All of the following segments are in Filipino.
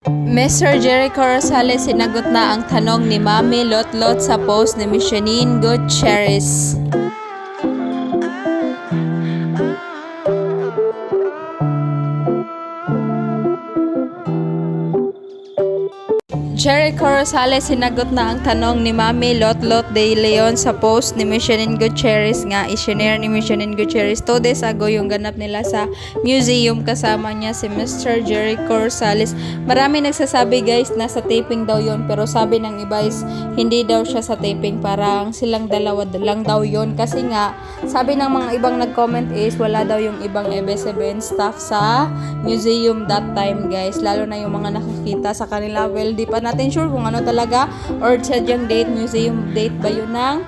Mr. Jericho Rosales sinagot na ang tanong ni Mami Lotlot sa post ni Miss Janine Gutierrez. Jericho Rosales sinagot na ang tanong ni Mami Lotlot de Leon sa post ni Miss Janine Gutierrez nga i-share ni Miss Janine Gutierrez 2 days ago yung ganap nila sa museum kasama niya si Mr. Jericho Rosales. Marami nagsasabi guys na sa taping daw yon, pero sabi ng iba is hindi daw siya sa taping, parang silang dalawa lang daw yon kasi nga sabi ng mga ibang nag-comment is wala daw yung ibang ABS-CBN staff sa museum that time guys, lalo na yung mga nakakita sa kanila. Well, di pa natin sure kung ano talaga or sadyang date, museum date ba yun ng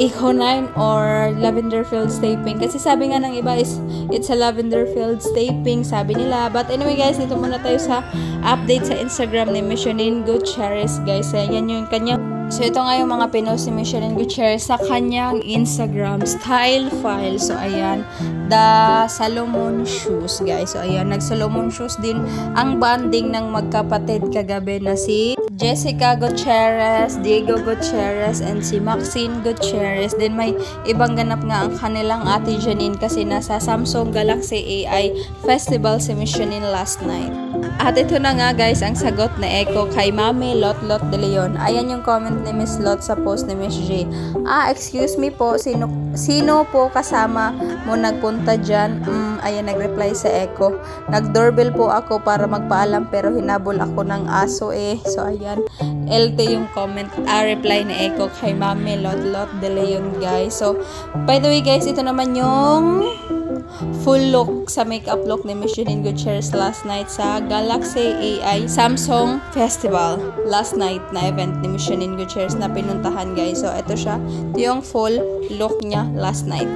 Eco 9 or Lavender Fields taping, kasi sabi nga ng iba is it's a Lavender Fields taping sabi nila. But anyway guys, dito muna tayo sa update sa Instagram ni Miss Janine Gutierrez guys. Yan yung kanyang, so ito nga yung mga pinost ni Miss Janine Gutierrez sa kanyang Instagram style file. So ayan, the Salomon shoes guys. So ayan, nag Salomon shoes din ang banding ng magkapatid kagabi na si Jessica Gutierrez, Diego Gutierrez, and si Maxine Gutierrez. Then may ibang ganap nga ang kanilang ate Janine kasi nasa Samsung Galaxy AI Festival si Miss Janine last night. At ito na nga guys ang sagot na Echo kay Mami Lotlot de Leon. Ayan yung comment ni Miss Lot sa post ni Miss J. Excuse me po, sino po kasama mo nagpunta dyan? Ayan, nag-reply sa Echo. Nag-doorbell po ako para magpaalam pero hinabol ako ng aso eh. So ayan, LT yung comment, reply ni Echo kay Mami Lotlot de Leon guys. So by the way guys, ito naman yung full look sa makeup look ni Miss Janine Gutierrez last night sa Galaxy AI Samsung Festival. Last night na event ni Miss Janine Gutierrez na pinuntahan guys. So ito siya, ito yung full look niya last night.